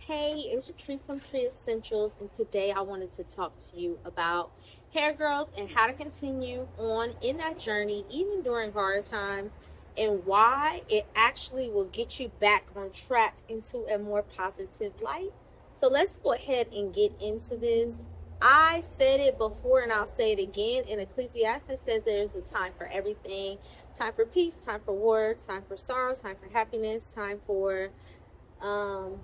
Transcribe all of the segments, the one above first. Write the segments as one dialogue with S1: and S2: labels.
S1: Hey, it's Tree from Tree Essentials, and today I wanted to talk to you about hair growth and how to continue on in that journey, even during hard times, and why it actually will get you back on track into a more positive light. So let's go ahead and get into this. I said it before and I'll say it again. In Ecclesiastes says there's a time for everything: time for peace, time for war, time for sorrow, time for happiness, time for um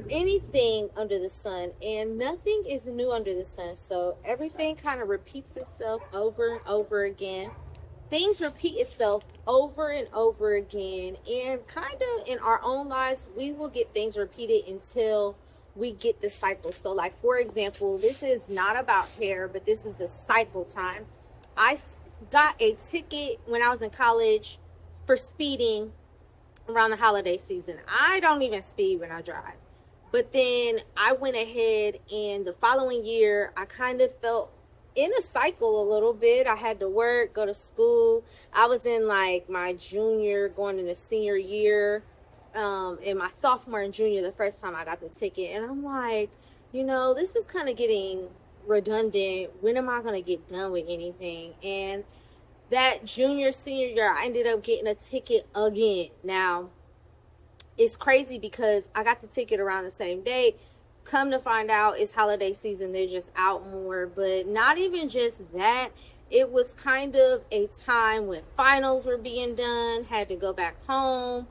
S1: anything under the sun, and nothing is new under the sun, so everything kind of repeats itself over and over again. Things repeat itself over and over again, and kind of in our own lives we will get things repeated until we get the cycle. So like, for example, this is not about hair, but this is a cycle time. Got a ticket when I was in college for speeding around the holiday season. I don't even speed when I drive. But then I went ahead, and the following year, I kind of felt in a cycle a little bit. I had to work, go to school. I was in like my junior, going into senior year, in my sophomore and junior, the first time I got the ticket. And I'm like, this is kind of getting redundant. When am I going to get done with anything? And that junior, senior year, I ended up getting a ticket again. Now, it's crazy because I got the ticket around the same day. Come to find out, it's holiday season. They're just out more. But not even just that. It was kind of a time when finals were being done. Had to go back home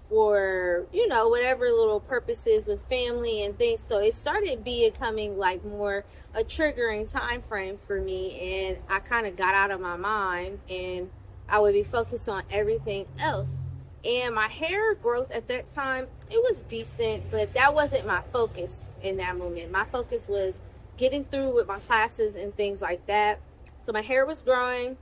S1: for, whatever little purposes with family and things. So it started becoming like more a triggering time frame for me. And I kind of got out of my mind, and I would be focused on everything else. And my hair growth at that time, it was decent, but that wasn't my focus in that moment. My focus was getting through with my classes and things like that. So my hair was growing.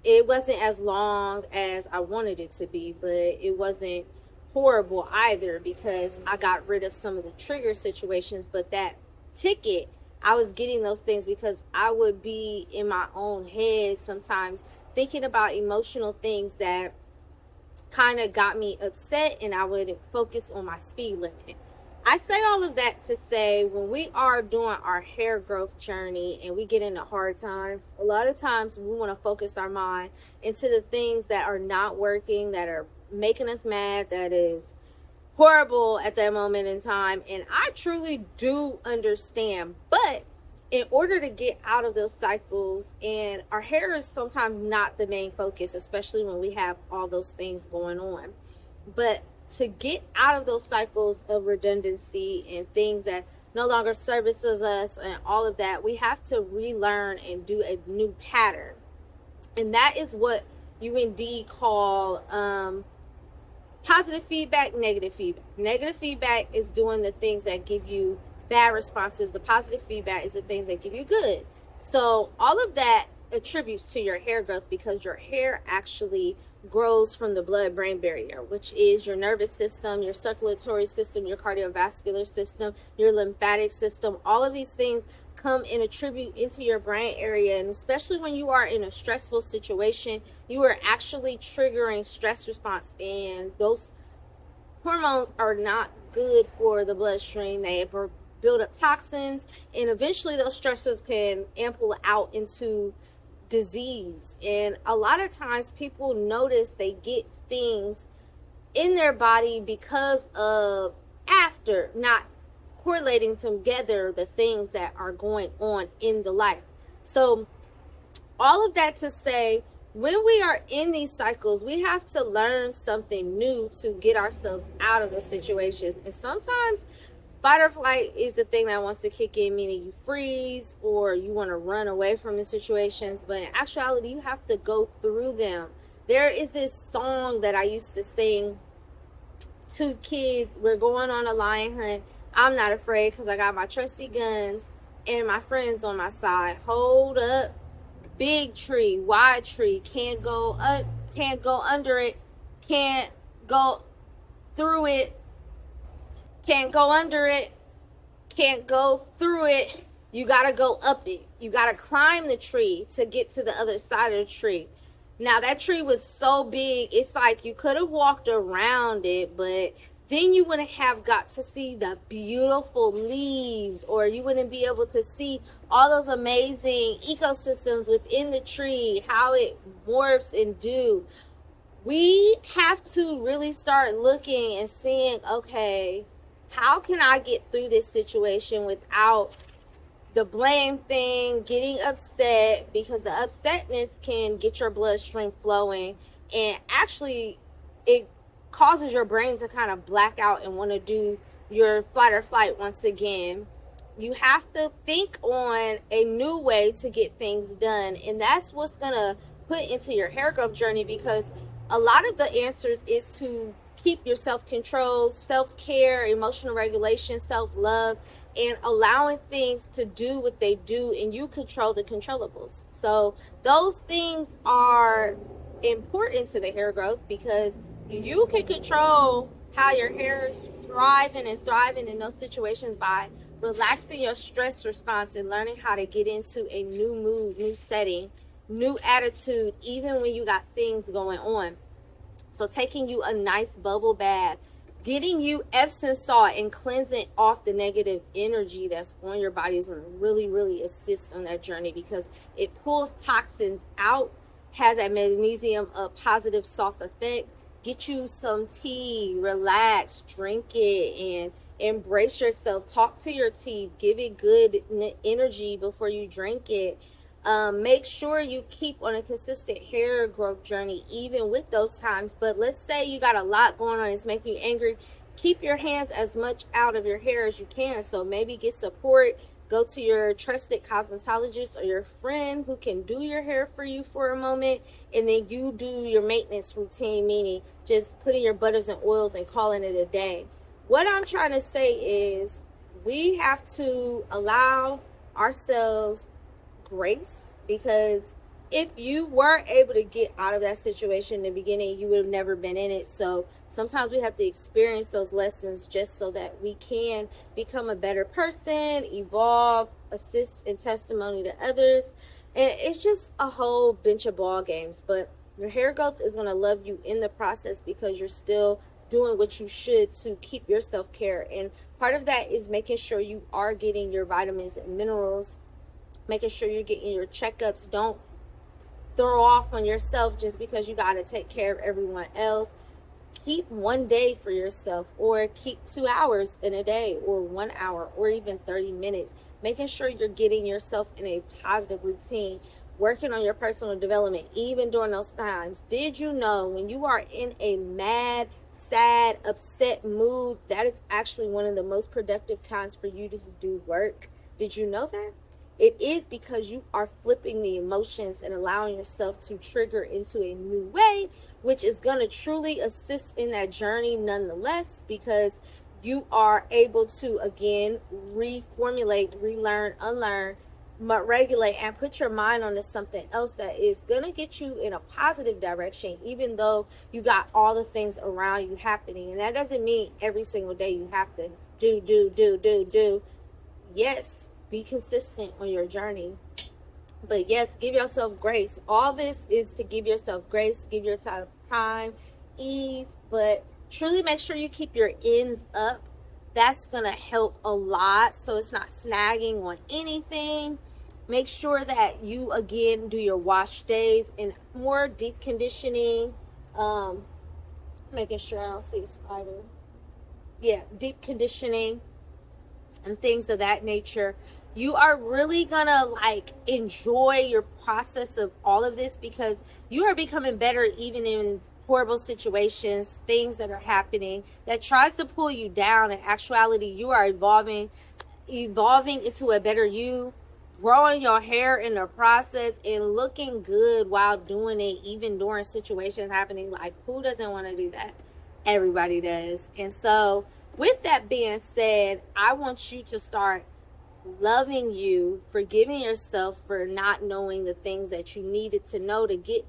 S1: It wasn't as long as I wanted it to be, but it wasn't horrible either, because I got rid of some of the trigger situations. But that ticket, I was getting those things because I would be in my own head sometimes thinking about emotional things that kind of got me upset, and I would focus on my speed limit. I say all of that to say, when we are doing our hair growth journey and we get into hard times, a lot of times we want to focus our mind into the things that are not working, that are making us mad, that is horrible at that moment in time. And I truly do understand, but in order to get out of those cycles, and our hair is sometimes not the main focus, especially when we have all those things going on, but to get out of those cycles of redundancy and things that no longer services us and all of that, we have to relearn and do a new pattern. And that is what you indeed call positive feedback, negative feedback. Negative feedback is doing the things that give you bad responses. The positive feedback is the things that give you good. So all of that attributes to your hair growth, because your hair actually grows from the blood-brain barrier, which is your nervous system, your circulatory system, your cardiovascular system, your lymphatic system. All of these things come and attribute into your brain area. And especially when you are in a stressful situation, you are actually triggering stress response, and those hormones are not good for the bloodstream. They build up toxins, and eventually those stressors can ample out into disease. And a lot of times people notice they get things in their body because of after not correlating together the things that are going on in the life. So all of that to say, when we are in these cycles, we have to learn something new to get ourselves out of the situation. And sometimes fight or flight is the thing that wants to kick in, meaning you freeze or you want to run away from the situations. But in actuality, you have to go through them. There is this song that I used to sing to kids. We're going on a lion hunt. I'm not afraid because I got my trusty guns and my friends on my side. Hold up. Big tree, wide tree, can't go under it, can't go through it, can't go under it, can't go through it. You gotta go up it. You gotta climb the tree to get to the other side of the tree. Now that tree was so big, it's like you could have walked around it, but then you wouldn't have got to see the beautiful leaves, or you wouldn't be able to see all those amazing ecosystems within the tree, how it morphs and do. We have to really start looking and seeing, okay, how can I get through this situation without the blame thing, getting upset, because the upsetness can get your bloodstream flowing, and actually it causes your brain to kind of black out and want to do your flight or flight once again. You have to think on a new way to get things done, and that's what's gonna put into your hair growth journey, because a lot of the answers is to keep your self-control, self-care, emotional regulation, self-love, and allowing things to do what they do, and you control the controllables. So those things are important to the hair growth, because you can control how your hair is thriving and thriving in those situations by relaxing your stress response and learning how to get into a new mood, new setting, new attitude, even when you got things going on. So taking you a nice bubble bath, getting you Epsom salt and cleansing off the negative energy that's on your body is going to really, really assist on that journey, because it pulls toxins out, has that magnesium, a positive soft effect. Get you some tea, relax, drink it, and embrace yourself. Talk to your tea, give it good energy before you drink it. Make sure you keep on a consistent hair growth journey, even with those times. But let's say you got a lot going on, it's making you angry. Keep your hands as much out of your hair as you can. So maybe get support. Go to your trusted cosmetologist or your friend who can do your hair for you for a moment, and then you do your maintenance routine, meaning just putting your butters and oils and calling it a day. What I'm trying to say is we have to allow ourselves grace, because if you were able to get out of that situation in the beginning, you would have never been in it. So sometimes we have to experience those lessons just so that we can become a better person, evolve, assist in testimony to others. And it's just a whole bunch of ball games. But your hair growth is going to love you in the process, because you're still doing what you should to keep your self-care. And part of that is making sure you are getting your vitamins and minerals, making sure you're getting your checkups. Don't throw off on yourself just because you got to take care of everyone else. Keep one day for yourself, or keep 2 hours in a day, or 1 hour, or even 30 minutes. Making sure you're getting yourself in a positive routine, working on your personal development, even during those times. Did you know when you are in a mad, sad, upset mood, that is actually one of the most productive times for you to do work? Did you know that? It is because you are flipping the emotions and allowing yourself to trigger into a new way, which is going to truly assist in that journey nonetheless, because you are able to, again, reformulate, relearn, unlearn, regulate, and put your mind onto something else that is going to get you in a positive direction, even though you got all the things around you happening. And that doesn't mean every single day you have to do. Yes, be consistent on your journey. But yes, give yourself grace. All this is to give yourself grace, give yourself time, ease, but truly make sure you keep your ends up. That's going to help a lot, so it's not snagging on anything. Make sure that you, again, do your wash days and more deep conditioning. Making sure I don't see a spider. Yeah, deep conditioning and things of that nature. You are really gonna enjoy your process of all of this, because you are becoming better even in horrible situations, things that are happening that tries to pull you down. In actuality, you are evolving into a better you, growing your hair in the process and looking good while doing it, even during situations happening. Like, who doesn't want to do that? Everybody does. And so with that being said, I want you to start loving you, forgiving yourself for not knowing the things that you needed to know to get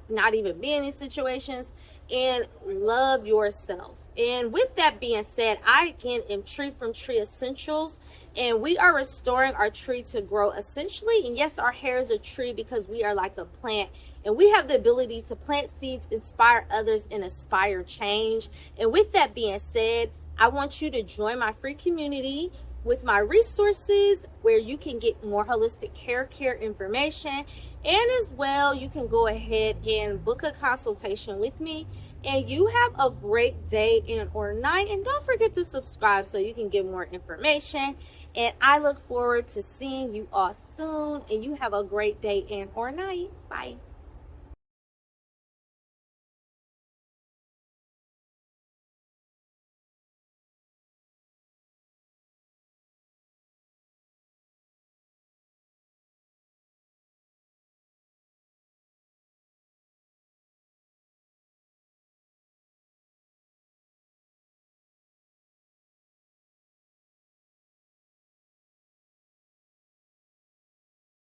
S1: not even be in these situations, and love yourself. And with that being said, I again am Tree from Tree Essentials, and we are restoring our tree to grow essentially. And yes, our hair is a tree because we are like a plant, And we have the ability to plant seeds, inspire others, and inspire change. And with that being said, I want you to join my free community with my resources where you can get more holistic hair care information. And as well, you can go ahead and book a consultation with me. And you have a great day and or night. And don't forget to subscribe so you can get more information. And I look forward to seeing you all soon. And you have a great day and or night. Bye.